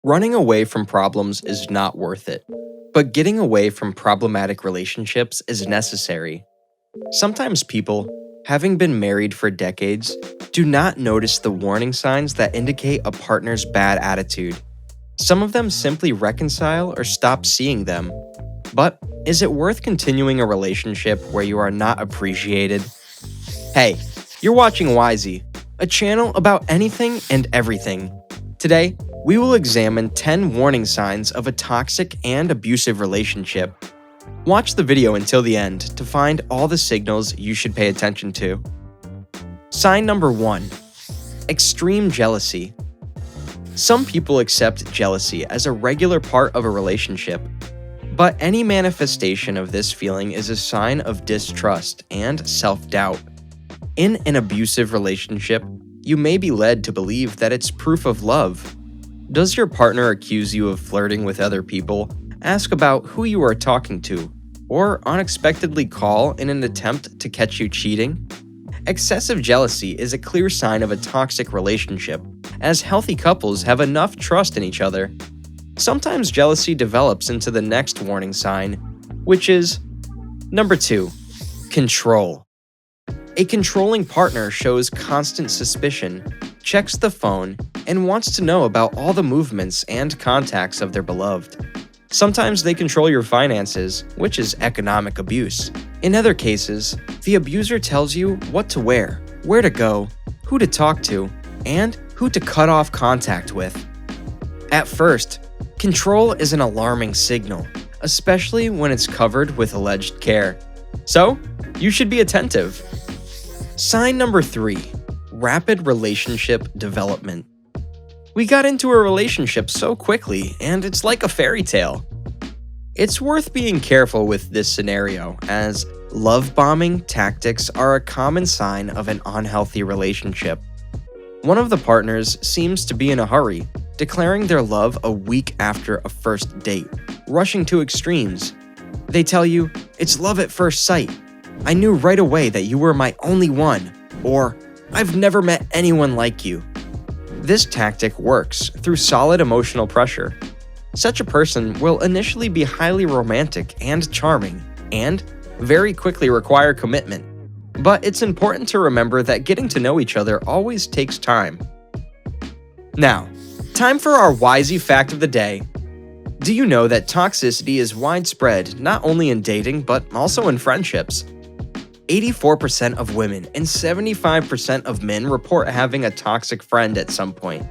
Running away from problems is not worth it, but getting away from problematic relationships is necessary. Sometimes people, having been married for decades, do not notice the warning signs that indicate a partner's bad attitude. Some of them simply reconcile or stop seeing them. But is it worth continuing a relationship where you are not appreciated? Hey, you're watching Wisey, a channel about anything and everything. Today, we will examine 10 warning signs of a toxic and abusive relationship. Watch the video until the end to find all the signals you should pay attention to. Sign number 1. Extreme jealousy. Some people accept jealousy as a regular part of a relationship, but any manifestation of this feeling is a sign of distrust and self-doubt. In an abusive relationship, you may be led to believe that it's proof of love. Does your partner accuse you of flirting with other people, ask about who you are talking to, or unexpectedly call in an attempt to catch you cheating? Excessive jealousy is a clear sign of a toxic relationship, as healthy couples have enough trust in each other. Sometimes jealousy develops into the next warning sign, which is number 2, control. A controlling partner shows constant suspicion, checks the phone, and wants to know about all the movements and contacts of their beloved. Sometimes they control your finances, which is economic abuse. In other cases, the abuser tells you what to wear, where to go, who to talk to, and who to cut off contact with. At first, control is an alarming signal, especially when it's covered with alleged care. So, you should be attentive. Sign number 3. Rapid relationship development. We got into a relationship so quickly, and it's like a fairy tale. It's worth being careful with this scenario, as love bombing tactics are a common sign of an unhealthy relationship. One of the partners seems to be in a hurry, declaring their love a week after a first date, rushing to extremes. They tell you, "It's love at first sight. I knew right away that you were my only one," or "I've never met anyone like you." This tactic works through solid emotional pressure. Such a person will initially be highly romantic and charming, and very quickly require commitment. But it's important to remember that getting to know each other always takes time. Now, time for our Wisey fact of the day. Do you know that toxicity is widespread not only in dating but also in friendships? 84% of women and 75% of men report having a toxic friend at some point.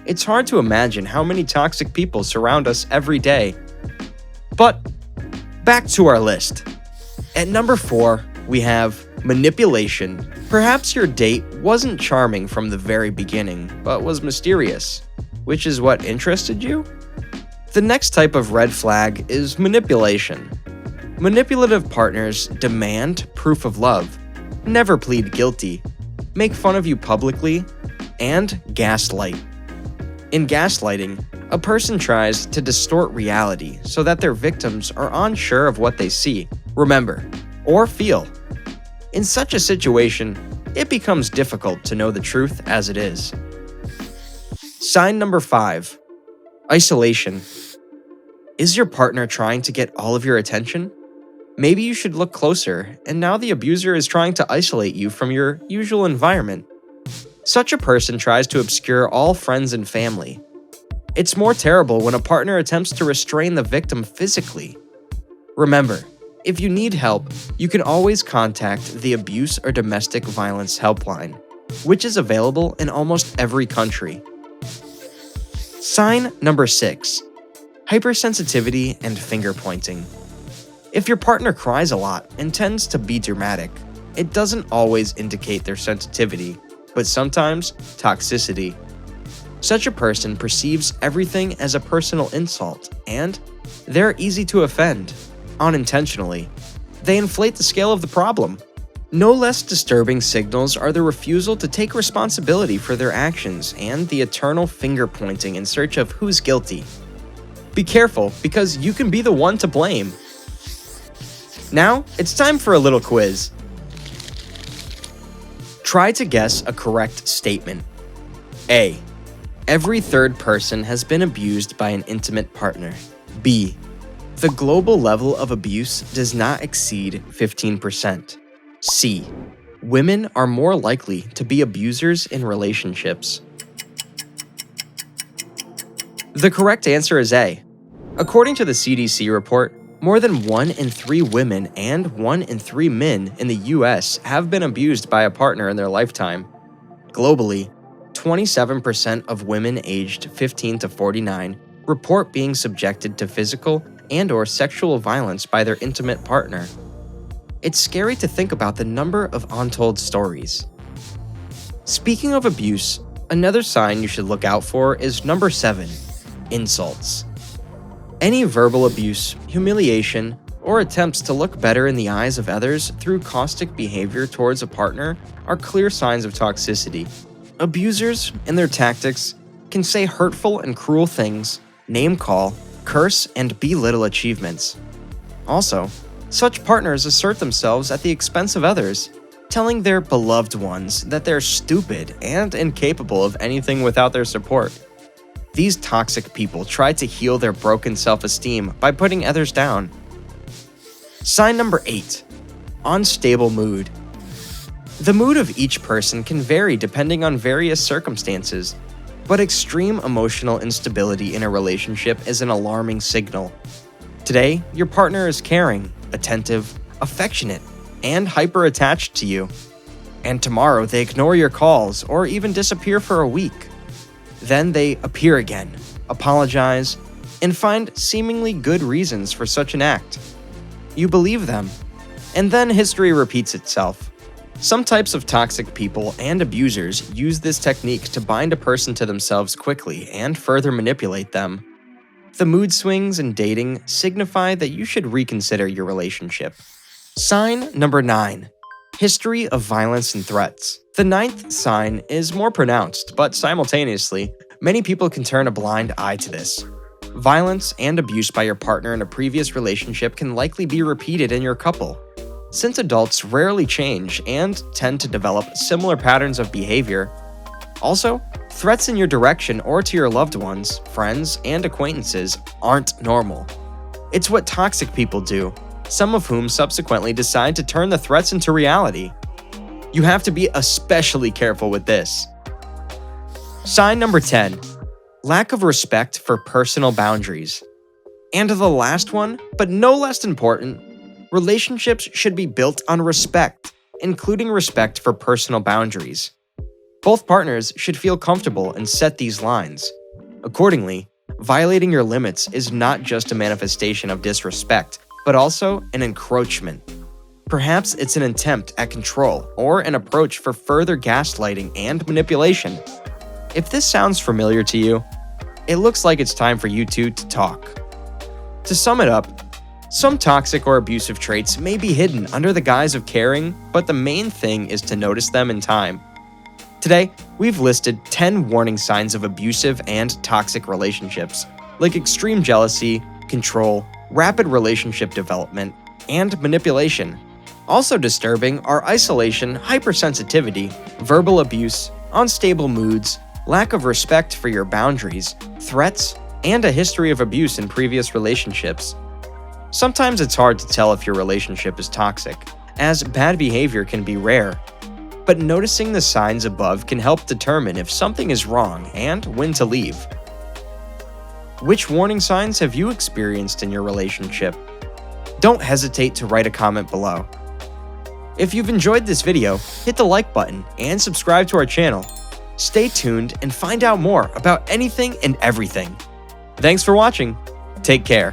It's hard to imagine how many toxic people surround us every day. But back to our list. At number 4, we have manipulation. Perhaps your date wasn't charming from the very beginning, but was mysterious, which is what interested you? The next type of red flag is manipulation. Manipulative partners demand proof of love, never plead guilty, make fun of you publicly, and gaslight. In gaslighting, a person tries to distort reality so that their victims are unsure of what they see, remember, or feel. In such a situation, it becomes difficult to know the truth as it is. Sign number 5. Isolation. Is your partner trying to get all of your attention? Maybe you should look closer, and now the abuser is trying to isolate you from your usual environment. Such a person tries to obscure all friends and family. It's more terrible when a partner attempts to restrain the victim physically. Remember, if you need help, you can always contact the Abuse or Domestic Violence Helpline, which is available in almost every country. Sign number 6. Hypersensitivity and Finger-Pointing. If your partner cries a lot and tends to be dramatic, it doesn't always indicate their sensitivity, but sometimes toxicity. Such a person perceives everything as a personal insult, and they're easy to offend, unintentionally. They inflate the scale of the problem. No less disturbing signals are the refusal to take responsibility for their actions and the eternal finger-pointing in search of who's guilty. Be careful, because you can be the one to blame. Now, it's time for a little quiz. Try to guess a correct statement. A. Every third person has been abused by an intimate partner. B. The global level of abuse does not exceed 15%. C. Women are more likely to be abusers in relationships. The correct answer is A. According to the CDC report, more than 1 in 3 women and 1 in 3 men in the US have been abused by a partner in their lifetime. Globally, 27% of women aged 15 to 49 report being subjected to physical and/or sexual violence by their intimate partner. It's scary to think about the number of untold stories. Speaking of abuse, another sign you should look out for is number 7, insults. Any verbal abuse, humiliation, or attempts to look better in the eyes of others through caustic behavior towards a partner are clear signs of toxicity. Abusers, in their tactics, can say hurtful and cruel things, name-call, curse, and belittle achievements. Also, such partners assert themselves at the expense of others, telling their beloved ones that they're stupid and incapable of anything without their support. These toxic people try to heal their broken self-esteem by putting others down. Sign number 8, unstable mood. The mood of each person can vary depending on various circumstances, but extreme emotional instability in a relationship is an alarming signal. Today, your partner is caring, attentive, affectionate, and hyper-attached to you. And tomorrow they ignore your calls or even disappear for a week. Then they appear again, apologize, and find seemingly good reasons for such an act. You believe them, and then history repeats itself. Some types of toxic people and abusers use this technique to bind a person to themselves quickly and further manipulate them. The mood swings in dating signify that you should reconsider your relationship. Sign number 9, history of violence and threats. The 9th sign is more pronounced, but simultaneously, many people can turn a blind eye to this. Violence and abuse by your partner in a previous relationship can likely be repeated in your couple. Since adults rarely change and tend to develop similar patterns of behavior, also, threats in your direction or to your loved ones, friends, and acquaintances aren't normal. It's what toxic people do, some of whom subsequently decide to turn the threats into reality. You have to be especially careful with this. Sign number 10, lack of respect for personal boundaries. And the last one, but no less important, relationships should be built on respect, including respect for personal boundaries. Both partners should feel comfortable and set these lines. Accordingly, violating your limits is not just a manifestation of disrespect, but also an encroachment. Perhaps it's an attempt at control or an approach for further gaslighting and manipulation. If this sounds familiar to you, it looks like it's time for you two to talk. To sum it up, some toxic or abusive traits may be hidden under the guise of caring, but the main thing is to notice them in time. Today, we've listed 10 warning signs of abusive and toxic relationships, like extreme jealousy, control, rapid relationship development, and manipulation. Also disturbing are isolation, hypersensitivity, verbal abuse, unstable moods, lack of respect for your boundaries, threats, and a history of abuse in previous relationships. Sometimes it's hard to tell if your relationship is toxic, as bad behavior can be rare. But noticing the signs above can help determine if something is wrong and when to leave. Which warning signs have you experienced in your relationship? Don't hesitate to write a comment below. If you've enjoyed this video, hit the like button and subscribe to our channel. Stay tuned and find out more about anything and everything. Thanks for watching. Take care.